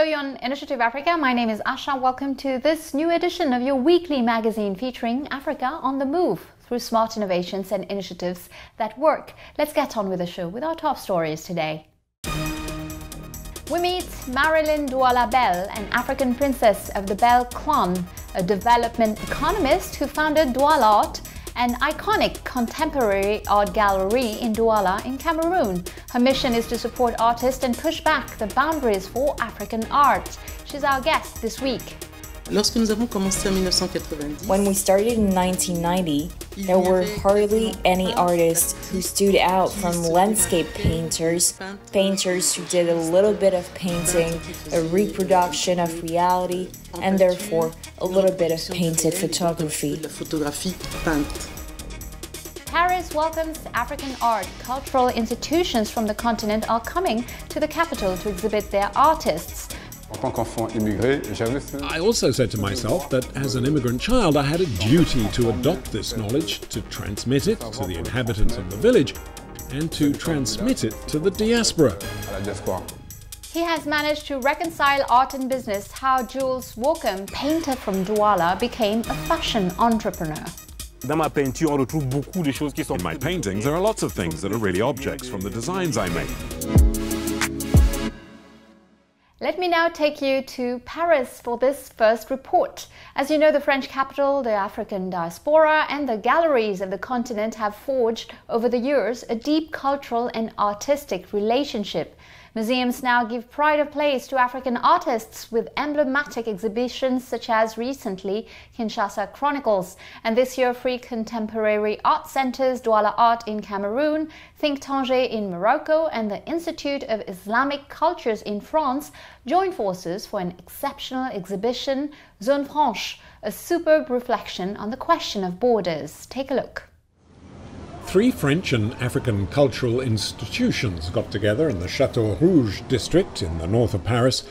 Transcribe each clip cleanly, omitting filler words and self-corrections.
Hello, you're on Initiative Africa. My name is Asha. Welcome to this new edition of your weekly magazine featuring Africa on the move through smart innovations and initiatives that work. Let's get on with the show with our top stories today. We meet Marilyn Douala Bell, an African princess of the Bell clan, a development economist who founded Doual'art, an iconic contemporary art gallery in Douala in Cameroon. Her mission is to support artists and push back the boundaries for African art. She's our guest this week. When we started in 1990, there were hardly any artists who stood out, from landscape painters, painters who did a little bit of painting, a reproduction of reality, and therefore a little bit of painted photography. Paris welcomes African art. Cultural institutions from the continent are coming to the capital to exhibit their artists. I also said to myself that as an immigrant child I had a duty to adopt this knowledge, to transmit it to the inhabitants of the village, and to transmit it to the diaspora. He has managed to reconcile art and business. How Jules Walkham, painter from Douala, became a fashion entrepreneur. In my paintings, there are lots of things that are really objects from the designs I make. Let me now take you to Paris for this first report. As you know, the French capital, the African diaspora, and the galleries of the continent have forged over the years a deep cultural and artistic relationship. Museums now give pride of place to African artists with emblematic exhibitions such as recently Kinshasa Chronicles, and this year free contemporary art centers Doual'art in Cameroon, Think Tanger in Morocco, and the Institute of Islamic Cultures in France join forces for an exceptional exhibition, Zone Franche, a superb reflection on the question of borders. Take a look. 3 French and African cultural institutions got together in the Château Rouge district in the north of Paris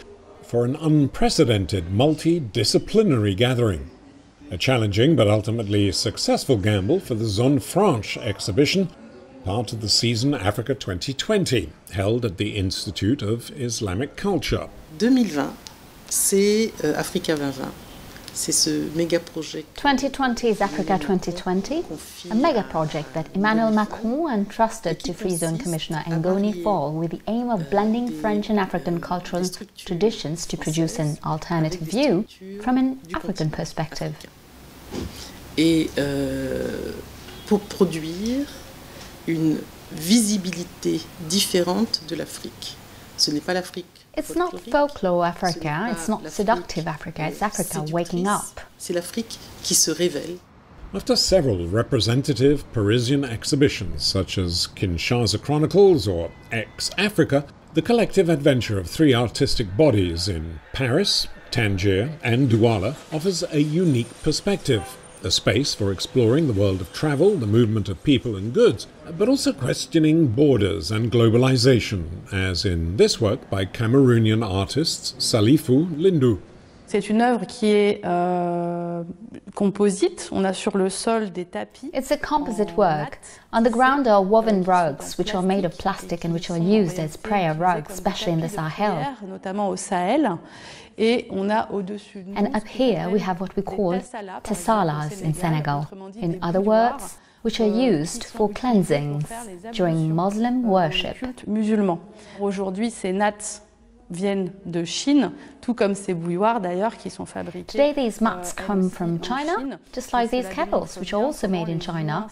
for an unprecedented multidisciplinary gathering. A challenging but ultimately successful gamble for the Zone Franche exhibition, part of the season Africa 2020, held at the Institute of Islamic Culture. 2020, c'est Africa 2020. 2020 is Africa 2020, a mega project that Emmanuel Macron entrusted to Free Zone Commissioner Ngoni Fall with the aim of blending French and African cultural traditions to produce an alternative view from an African perspective. Et pour produire une visibilité différente de l'Afrique. Ce n'est pas l'Afrique. It's not folklore Africa, it's not seductive Africa, it's Africa waking up. C'est l'Afrique qui se révèle. After several representative Parisian exhibitions such as Kinshasa Chronicles or Ex-Africa, the collective adventure of 3 artistic bodies in Paris, Tanger and Douala offers a unique perspective. A space for exploring the world of travel, the movement of people and goods, but also questioning borders and globalization, as in this work by Cameroonian artists Salifou Lindou. C'est une œuvre qui est composite. On a sur le sol des tapis. It's a composite work. On the ground are woven rugs, which are made of plastic and which are used as prayer rugs, especially in the Sahel. Notamment au Sahel. And up here we have what we call tessalas in Senegal, in other words, which are used for cleansings during Muslim worship. Aujourd'hui, ces nattes viennent de Chine, tout comme ces bouilloires d'ailleurs qui sont fabriqués. Today these mats come from China, just like these kettles, which are also made in China.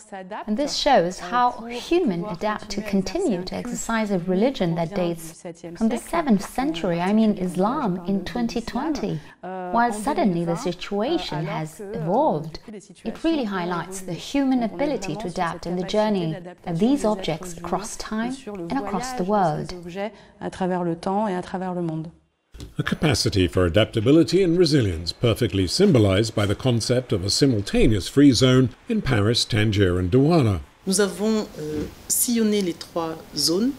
And this shows how humans adapt to continue to exercise a religion that dates from the 7th century, I mean Islam, in 2020. While suddenly the situation has evolved, it really highlights the human ability to adapt in the journey of these objects across time and across the world. A capacity for adaptability and resilience perfectly symbolized by the concept of a simultaneous free zone in Paris, Tanger and Douala. Nous avons sillonné les 3 zones.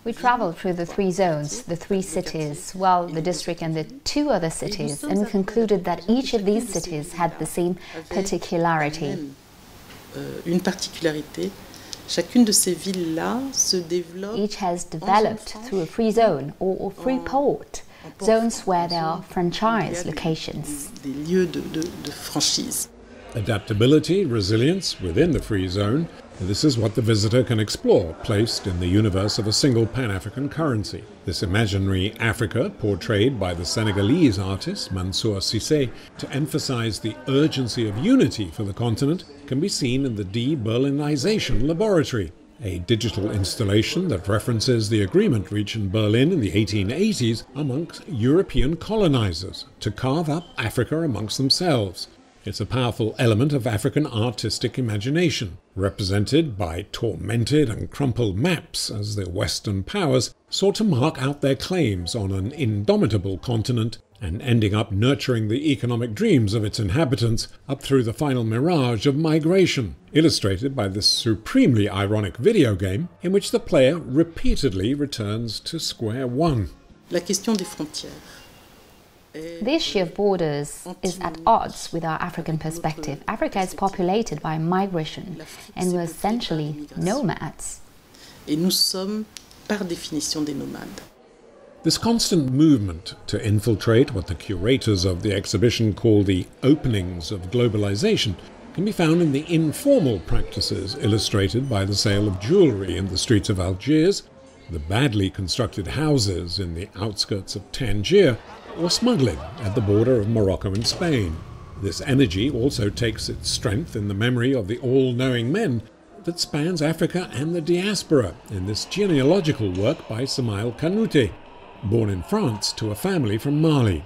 We travelled through the 3 zones, the 3 cities, well, the district and the 2 other cities, and we concluded that each of these cities had the same particularity. Une particularité. Chacune de ces villes-là se développe. Each has developed through a free zone or free port. zones where there are franchise locations. Des lieux de franchise. Adaptability, resilience within the free zone. This is what the visitor can explore, placed in the universe of a single Pan-African currency. This imaginary Africa, portrayed by the Senegalese artist Mansour Cissé to emphasize the urgency of unity for the continent, can be seen in the De-Berlinization Laboratory, a digital installation that references the agreement reached in Berlin in the 1880s amongst European colonizers to carve up Africa amongst themselves. It's a powerful element of African artistic imagination, represented by tormented and crumpled maps as the Western powers sought to mark out their claims on an indomitable continent and ending up nurturing the economic dreams of its inhabitants up through the final mirage of migration, illustrated by this supremely ironic video game in which the player repeatedly returns to square one. La question des frontières. The issue of borders is at odds with our African perspective. Africa is populated by migration, and we're essentially nomads. Et nous sommes, par définition, des nomades. This constant movement to infiltrate what the curators of the exhibition call the openings of globalization can be found in the informal practices illustrated by the sale of jewellery in the streets of Algiers, the badly constructed houses in the outskirts of Tanger, or smuggling at the border of Morocco and Spain. This energy also takes its strength in the memory of the all-knowing men that spans Africa and the diaspora in this genealogical work by Samael Kanouté, born in France to a family from Mali.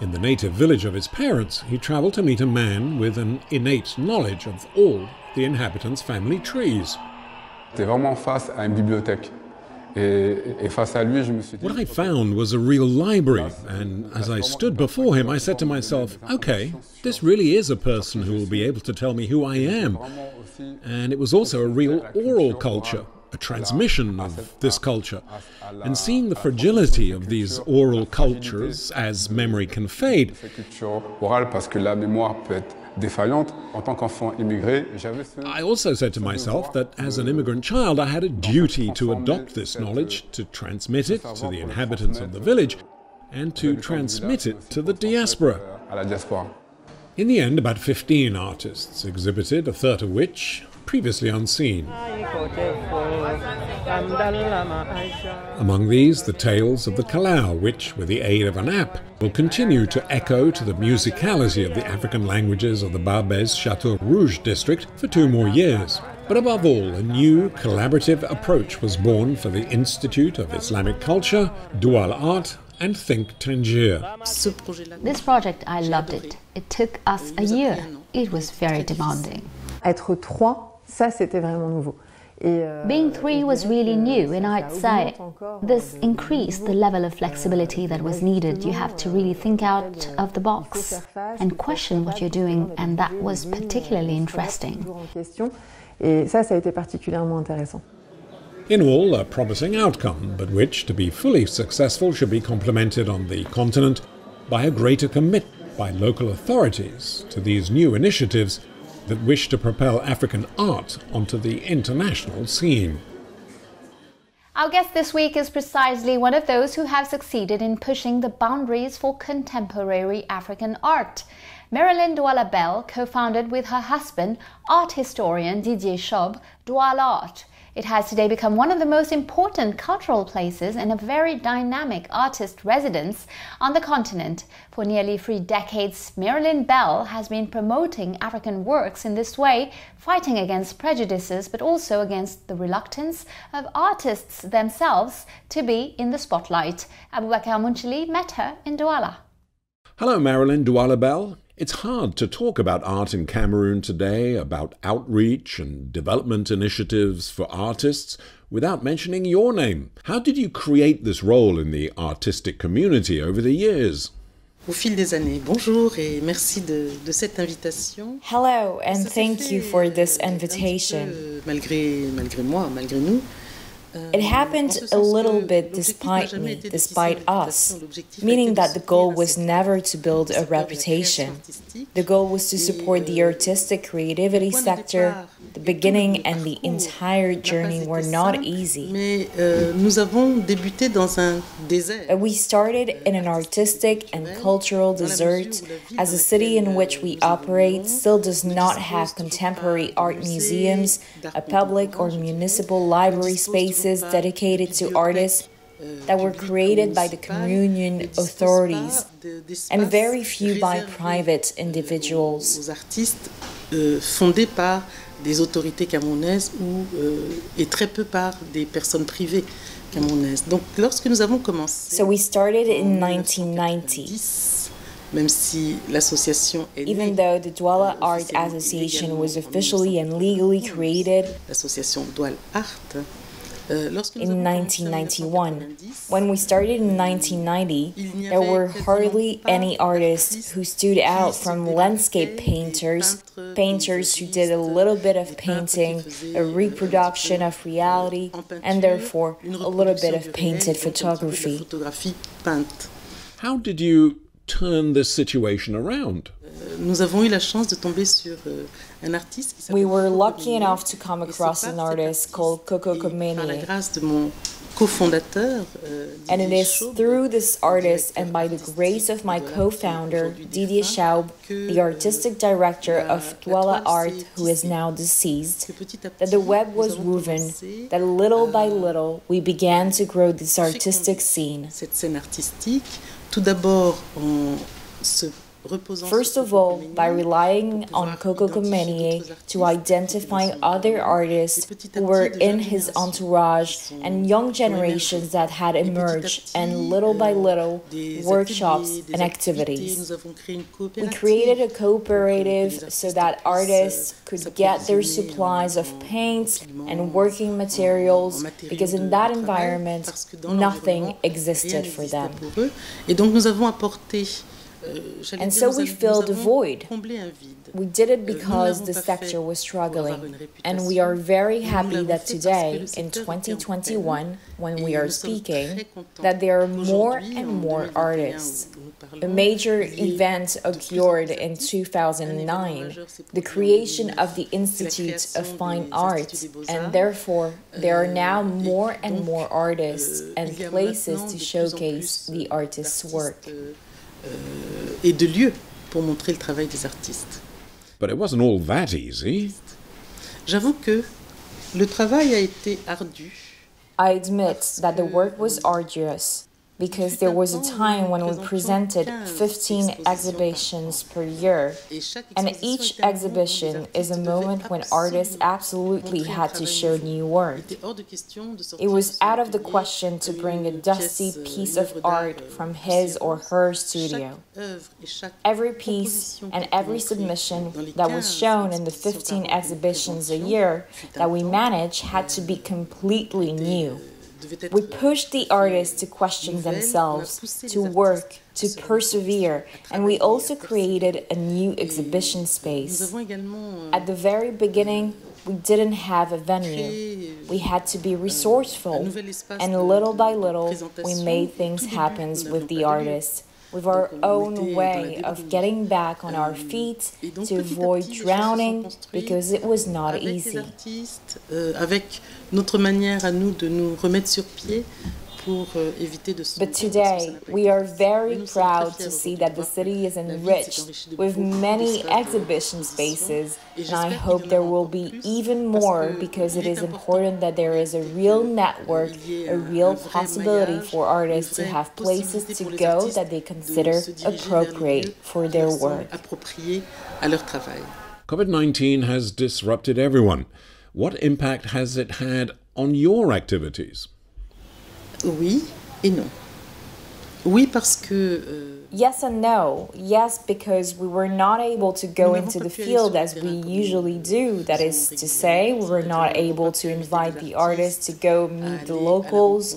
In the native village of his parents, he travelled to meet a man with an innate knowledge of all the inhabitants' family trees. J'étais vraiment face à une bibliothèque. What I found was a real library, and as I stood before him, I said to myself, okay, this really is a person who will be able to tell me who I am. And it was also a real oral culture, a transmission of this culture. And seeing the fragility of these oral cultures as memory can fade, I also said to myself that as an immigrant child I had a duty to adopt this knowledge, to transmit it to the inhabitants of the village, and to transmit it to the diaspora. In the end, about 15 artists exhibited, a third of which previously unseen. Among these, the tales of the Kalau, which, with the aid of an app, will continue to echo to the musicality of the African languages of the Barbès Château Rouge district for 2 more years. But above all, a new collaborative approach was born for the Institute of Islamic Culture, Doual'art, and Think Tanger. This project, I loved it. It took us a year. It was very demanding. Être 3, ça c'était vraiment nouveau. Being 3 was really new, and I'd say this increased the level of flexibility that was needed. You have to really think out of the box and question what you're doing, and that was particularly interesting. Et ça a été particulièrement intéressant. In all, a promising outcome, but which, to be fully successful, should be complemented on the continent by a greater commitment by local authorities to these new initiatives that wish to propel African art onto the international scene. Our guest this week is precisely one of those who have succeeded in pushing the boundaries for contemporary African art. Marilyn Douala Bell co-founded with her husband, art historian Didier Schaub, Doual'art. It has today become one of the most important cultural places and a very dynamic artist residence on the continent. For nearly 3 decades, Marilyn Bell has been promoting African works in this way, fighting against prejudices but also against the reluctance of artists themselves to be in the spotlight. Abubakar Munchili met her in Douala. Hello, Marilyn Douala Bell. It's hard to talk about art in Cameroon today, about outreach and development initiatives for artists, without mentioning your name. How did you create this role in the artistic community over the years? Au fil des années, bonjour et merci de cette invitation. Hello, and thank you for this invitation. Malgré moi, malgré nous. It happened a little bit despite me, despite us, meaning that the goal was never to build a reputation. The goal was to support the artistic creativity sector, The beginning and the entire journey were not easy. But we started in an artistic and cultural desert, as the city in which we operate still does not have contemporary art museums, a public or municipal library spaces dedicated to artists that were created by the Cameroonian authorities, and very few by private individuals. Des autorités camerounaises et très peu par des personnes privées camerounaises. Donc, lorsque nous avons commencé, so we started in 1990. Même si l'association est née, even though the Doual'art Association was officially and legally created, l'association Doual'art, in 1991. When we started in 1990, there were hardly any artists who stood out from landscape painters, painters who did a little bit of painting, a reproduction of reality, and therefore a little bit of painted photography. How did you turn this situation around? Nous avons eu la chance de tomber sur un artiste qui We were lucky enough to come across an artist called Coco Comenie. Par la grâce de mon cofondateur, and it is through this artist and by the grace of my co-founder, Didier Schaub, the artistic director of Doual'art, who is now deceased, that the web was woven, that little by little we began to grow this artistic scene. Cette scène artistique, tout d'abord en se First of all, by relying on Coco Comenie to identify other artists who were in his entourage and young generations that had emerged, and little by little, workshops and activities. We created a cooperative so that artists could get their supplies of paints and working materials, because in that environment, nothing existed for them. Et donc nous avons apporté And so we filled a void. We did it because the sector was struggling. And we are very happy that today, in 2021, when we are speaking, that there are more and more artists. A major event occurred in 2009, the creation of the Institute of Fine Arts, and therefore there are now more and more artists and places to showcase the artist's work. Et de lieux pour montrer le travail des artistes. But it wasn't all that easy. J'avoue que le travail a été ardu. I admit that the work was arduous, because there was a time when we presented 15 exhibitions per year, and each exhibition is a moment when artists absolutely had to show new work. It was out of the question to bring a dusty piece of art from his or her studio. Every piece and every submission that was shown in the 15 exhibitions a year that we managed had to be completely new. We pushed the artists to question themselves, to work, to persevere, and we also created a new exhibition space. At the very beginning, we didn't have a venue. We had to be resourceful, and little by little, we made things happen with the artists, with our own way of getting back on our feet to avoid drowning, because it was not easy. Avec notre manière à nous de nous remettre sur pied pour éviter de se. But today, we are very proud to see that the city is enriched with many exhibition spaces, and I hope there will be even more, because it is important that there is a real network, a real possibility for artists to have places to go that they consider appropriate for their work. COVID-19 has disrupted everyone. What impact has it had on your activities? Oui et non. Oui, parce que. Yes and no. Yes, because we were not able to go into the field as we usually do. That is to say, we were not able to invite the artists to go meet the locals.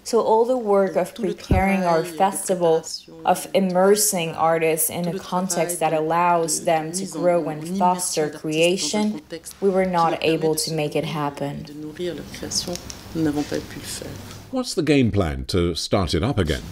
So all the work of preparing our festival, of immersing artists in a context that allows them to grow and foster creation, we were not able to make it happen. What's the game plan to start it up again?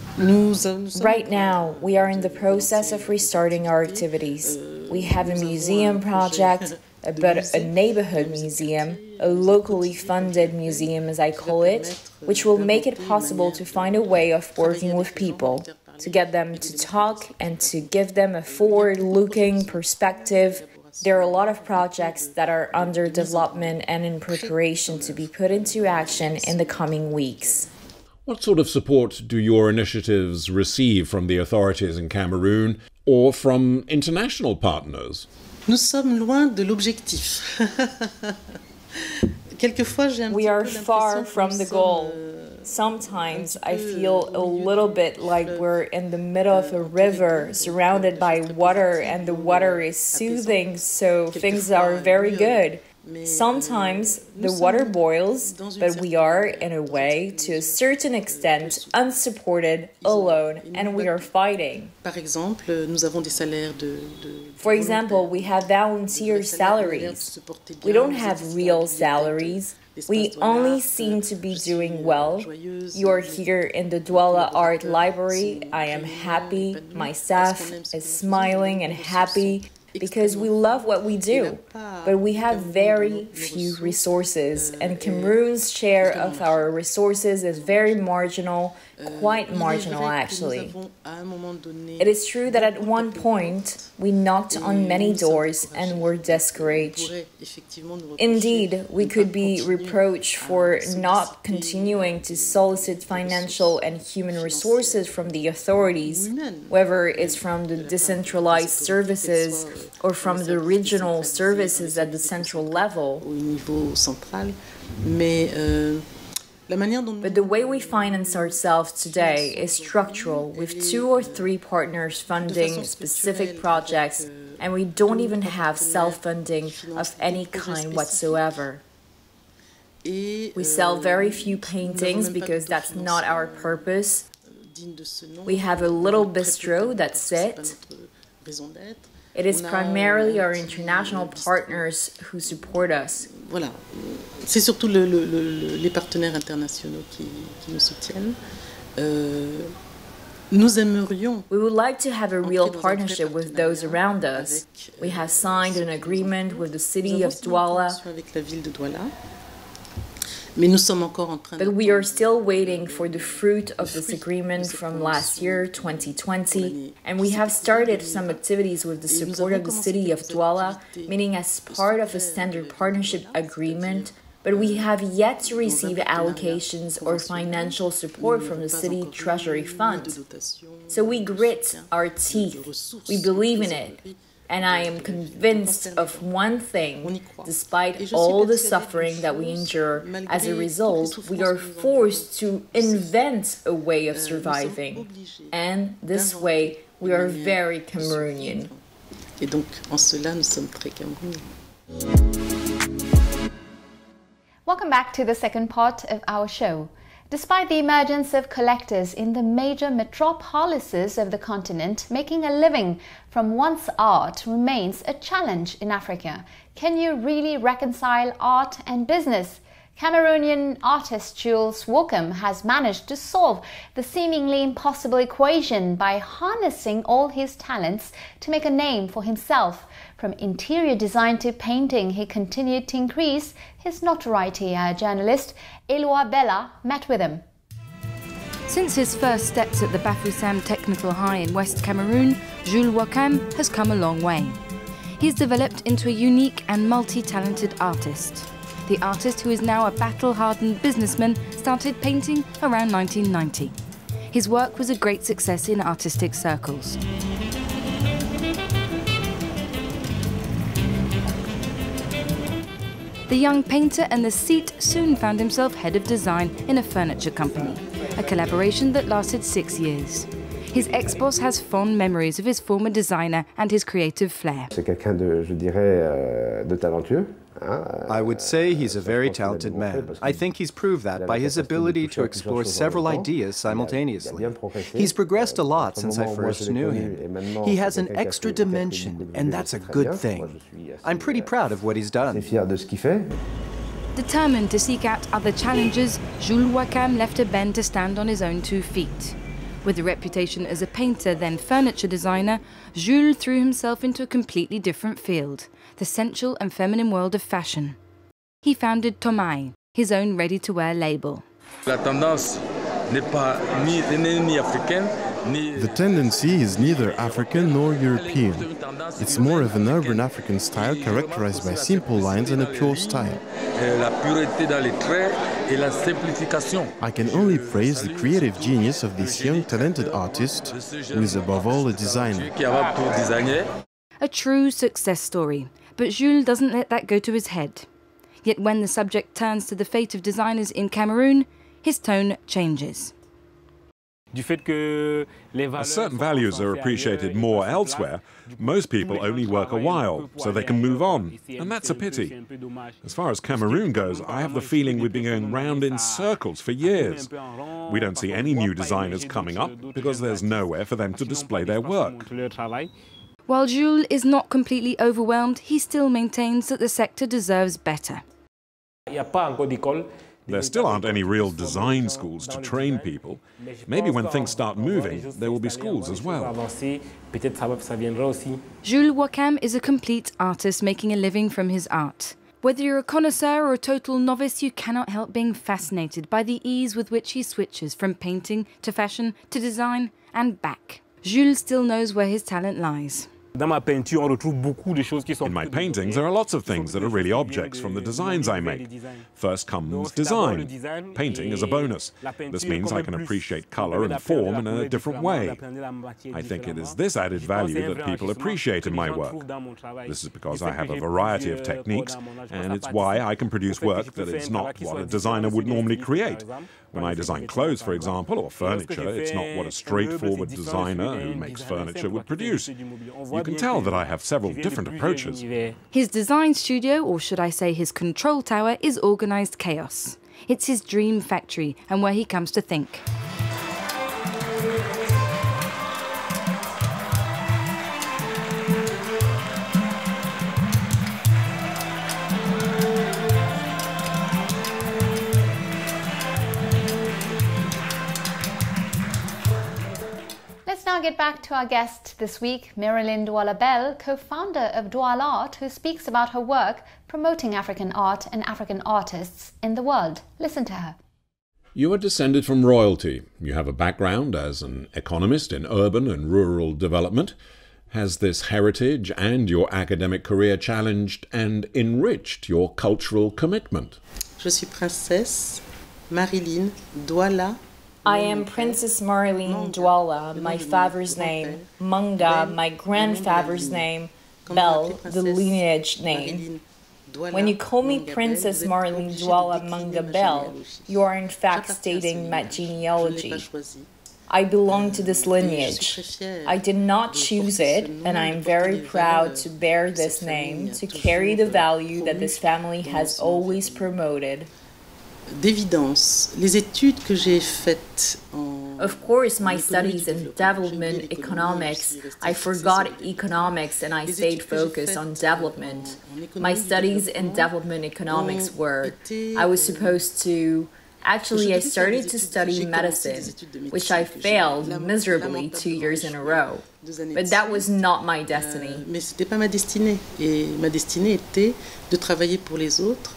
Right now, we are in the process of restarting our activities. We have a museum project, but a neighborhood museum, a locally funded museum as I call it, which will make it possible to find a way of working with people, to get them to talk and to give them a forward-looking perspective. There are a lot of projects that are under development and in preparation to be put into action in the coming weeks. What sort of support do your initiatives receive from the authorities in Cameroon or from international partners? Nous sommes loin de l'objectif. We are far from the goal. Sometimes I feel a little bit like we're in the middle of a river surrounded by water and the water is soothing, so things are very good. Sometimes the water boils, but we are, in a way, to a certain extent, unsupported, alone, and we are fighting. For example, we have volunteer salaries. We don't have real salaries. We only seem to be doing well. You are here in the Doual'art library. I am happy. My staff is smiling and happy because we love what we do. But we have very few resources, and Cameroon's share of our resources is very marginal, quite marginal actually. It is true that at one point we knocked on many doors and were discouraged. Indeed, we could be reproached for not continuing to solicit financial and human resources from the authorities, whether it's from the decentralized services or from the regional services at the central level. But the way we finance ourselves today is structural, with 2 or 3 partners funding specific projects, and we don't even have self-funding of any kind whatsoever. We sell very few paintings because that's not our purpose. We have a little bistro, that's it. It is primarily our international partners who support us. Voilà, c'est surtout les partenaires internationaux qui nous soutiennent. Nous aimerions. We would like to have a real partnership with those around us. We have signed an agreement with the city of Douala. But we are still waiting for the fruit of this agreement from last year, 2020, and we have started some activities with the support of the city of Douala, meaning as part of a standard partnership agreement, but we have yet to receive allocations or financial support from the city treasury fund. So we grit our teeth, we believe in it. And I am convinced of one thing, despite all the suffering that we endure, as a result, we are forced to invent a way of surviving. And this way, we are very Cameroonian. Et donc, en cela, nous sommes très Camerouniens. Welcome back to the second part of our show. Despite the emergence of collectors in the major metropolises of the continent, making a living from one's art remains a challenge in Africa. Can you really reconcile art and business? Cameroonian artist Jules Wookham has managed to solve the seemingly impossible equation by harnessing all his talents to make a name for himself. From interior design to painting, he continued to increase his notoriety. Our journalist Douala Bell met with him. Since his first steps at the Bafoussam Technical High in West Cameroon, Jules Wookham has come a long way. He's developed into a unique and multi-talented artist. The artist, who is now a battle-hardened businessman, started painting around 1990. His work was a great success in artistic circles. The young painter and the Cite soon found himself head of design in a furniture company, a collaboration that lasted 6 years. His ex-boss has fond memories of his former designer and his creative flair. C'est quelqu'un de, je dirais, de talentueux. I would say he's a very talented man. I think he's proved that by his ability to explore several ideas simultaneously. He's progressed a lot since I first knew him. He has an extra dimension, and that's a good thing. I'm pretty proud of what he's done. Determined to seek out other challenges, Jules Wookham left Eben to stand on his own 2 feet. With a reputation as a painter, then furniture designer, Jules threw himself into a completely different field, the sensual and feminine world of fashion. He founded Tanger, his own ready-to-wear label. The tendency is neither African nor European. It's more of an urban African style characterized by simple lines and a pure style. I can only praise the creative genius of this young, talented artist, who is above all a designer. A true success story, but Jules doesn't let that go to his head. Yet when the subject turns to the fate of designers in Cameroon, his tone changes. As certain values are appreciated more elsewhere, most people only work a while, so they can move on, and that's a pity. As far as Cameroon goes, I have the feeling we've been going round in circles for years. We don't see any new designers coming up because there's nowhere for them to display their work. While Jules is not completely overwhelmed, he still maintains that the sector deserves better. There still aren't any real design schools to train people. Maybe when things start moving, there will be schools as well. Jules Wakam is a complete artist making a living from his art. Whether you're a connoisseur or a total novice, you cannot help being fascinated by the ease with which he switches from painting to fashion to design and back. Jules still knows where his talent lies. In my paintings, there are lots of things that are really objects from the designs I make. First comes design. Painting is a bonus. This means I can appreciate color and form in a different way. I think it is this added value that people appreciate in my work. This is because I have a variety of techniques, and it's why I can produce work that is not what a designer would normally create. When I design clothes, for example, or furniture, it's not what a straightforward designer who makes furniture would produce. You can tell that I have several different approaches. His design studio, or should I say his control tower, is organized chaos. It's his dream factory and where he comes to think. Let's now get back to our guest this week, Marilyn Douala Bell, co-founder of Doual'art, who speaks about her work promoting African art and African artists in the world. Listen to her. You are descended from royalty. You have a background as an economist in urban and rural development. Has this heritage and your academic career challenged and enriched your cultural commitment? Je suis princesse Marilyn Douala. I am Princess Marilyn Douala, my father's name, Manga, my grandfather's name, Bell, the lineage name. When you call me Princess Marilyn Douala Manga Bell, you are in fact stating my genealogy. I belong to this lineage. I did not choose it, and I am very proud to bear this name, to carry the value that this family has always promoted. D'évidence, les études que j'ai faites en... Of course, my studies in development economics, I forgot economics and I stayed focused on development. My studies in development economics were, I was supposed to... Actually, I started to study medicine, which I failed miserably 2 years in a row. But that was not my destiny. Mais c'était pas ma destinée. Et ma destinée était de travailler pour les autres.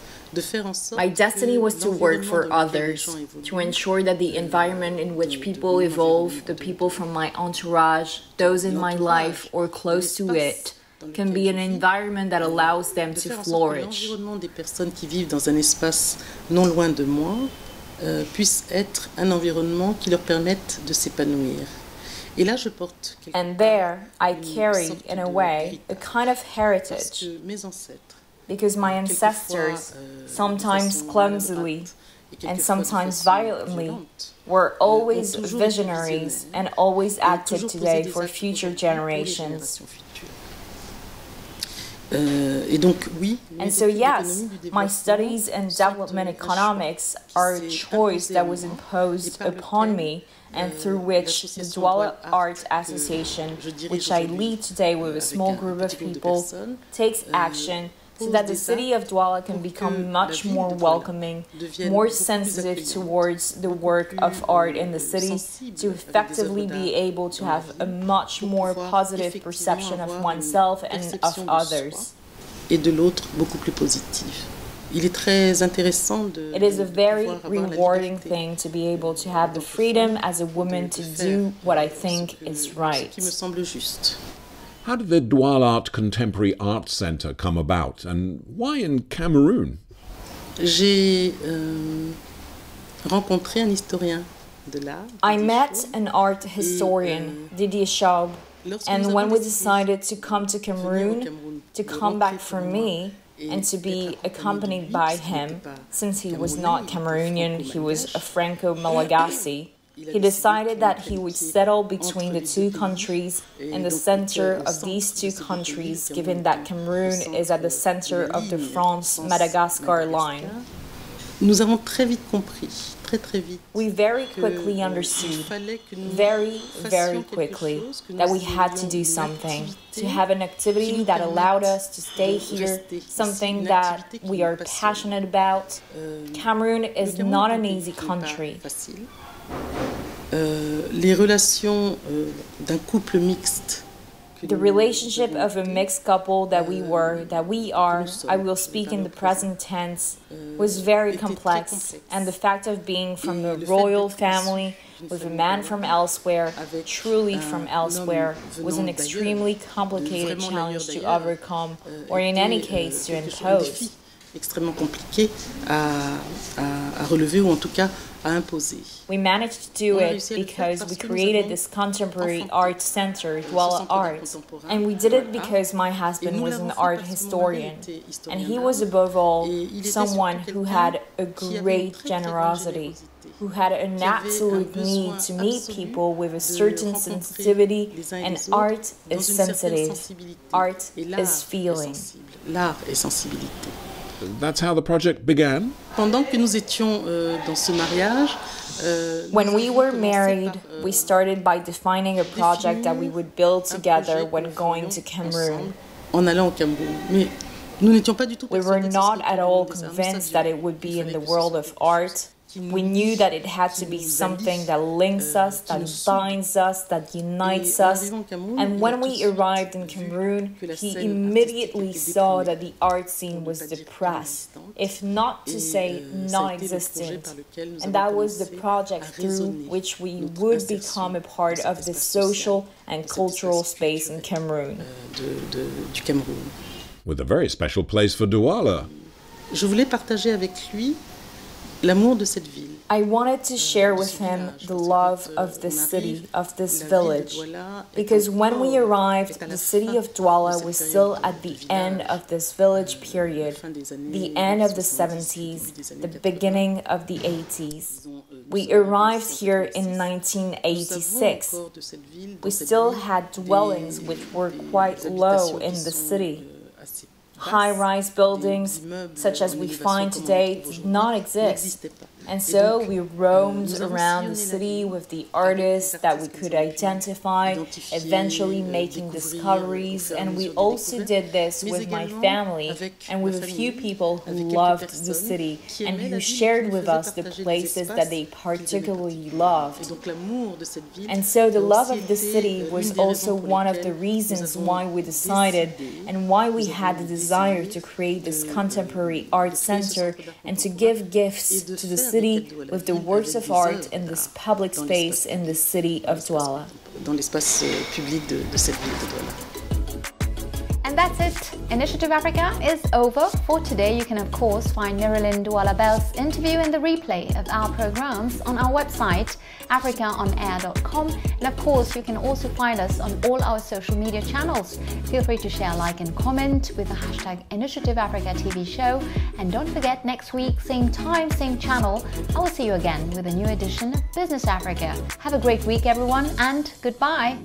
My destiny was to work for others, to ensure that the environment in which people evolve, the people from my entourage, those in my life or close to it, can be an environment that allows them to flourish. L'environnement des personnes qui vivent dans un espace non loin de moi puisse être un environnement qui leur permette de s'épanouir. Et là, je porte And there, I carry, in a way, a kind of heritage. Mes ancêtres, because my ancestors, sometimes clumsily and sometimes violently, were always visionaries and always active today for future generations. And so yes, my studies in development economics are a choice that was imposed upon me and through which the Doual'art Association, which I lead today with a small group of people, takes action so that the city of Douala can become much more welcoming, more sensitive towards the work of art in the city, to effectively be able to have a much more positive perception of oneself and of others. Et de l'autre beaucoup plus positive. Il est très intéressant de It is a very rewarding thing to be able to have the freedom as a woman to do what I think is right. Qui me semble juste. How did the Doual'art Contemporary Art Centre come about, and why in Cameroon? J'ai rencontré un historien de l'art. I met an art historian, Didier Schaub, and when we decided to come to Cameroon, to come back for me, and to be accompanied by him, since he was not Cameroonian, he was a Franco-Malagasy, he decided that he would settle between the two countries in the center of these two countries, given that Cameroon is at the center of the France-Madagascar line. Nous avons très vite compris, très vite. We very quickly understood, very quickly, that we had to do something, to have an activity that allowed us to stay here, something that we are passionate about. Cameroon is not an easy country. Les relations d'un couple mixte. The relationship of a mixed couple that we are, I will speak in the present tense, was very complex, and the fact of being from the royal family with a man from elsewhere, truly from elsewhere, was an extremely complicated challenge to overcome, or in any case to impose. Extrêmement compliqué à relever, ou en tout cas à imposer. We managed to do it because we created this contemporary art center, Doual'art, and we did it because my husband was an art historian, and he was above all someone who had a great generosity, who had an absolute need to meet people with a certain sensitivity, and art is sensitive, art is feeling. L'art est sensibilité. That's how the project began? Pendant que nous étions dans ce mariage, when we were married, we started by defining a project that we would build together when going to Cameroon. En allant au Cameroun. Mais nous n'étions pas du tout we were not at all convinced that it would be in the world of art. We knew that it had to be something that links us, that binds us, that unites us. And when we arrived in Cameroon, he immediately saw that the art scene was depressed, if not to say non-existent. And that was the project through which we would become a part of the social and cultural space in Cameroon. Du Cameroun. With a very special place for Douala. Je voulais partager avec lui l'amour de cette ville. I wanted to share with him the love of this city, of this village, because when we arrived, the city of Douala was still at the end of this village period, the end of the 70s, the beginning of the 80s. We arrived here in 1986. We still had dwellings which were quite low in the city. High-rise buildings, such as we find today, did not exist. And so we roamed around the city with the artists that we could identify, eventually making discoveries, and we also did this with my family and with a few people who loved the city and who shared with us the places that they particularly loved. And so the love of the city was also one of the reasons why we decided and why we had the desire to create this contemporary art center and to give gifts to the city with the works of art in this public space in the city of Douala. Dans l'espace public de cette ville de Douala. And that's it. Initiative Africa is over for today. You can of course find Marilyn Douala Bell's interview and the replay of our programs on our website africaonair.com, and of course you can also find us on all our social media channels. Feel free to share, like and comment with the hashtag Initiative Africa TV show, and don't forget, next week, same time, same channel, I will see you again with a new edition of Business Africa. Have a great week everyone, and goodbye.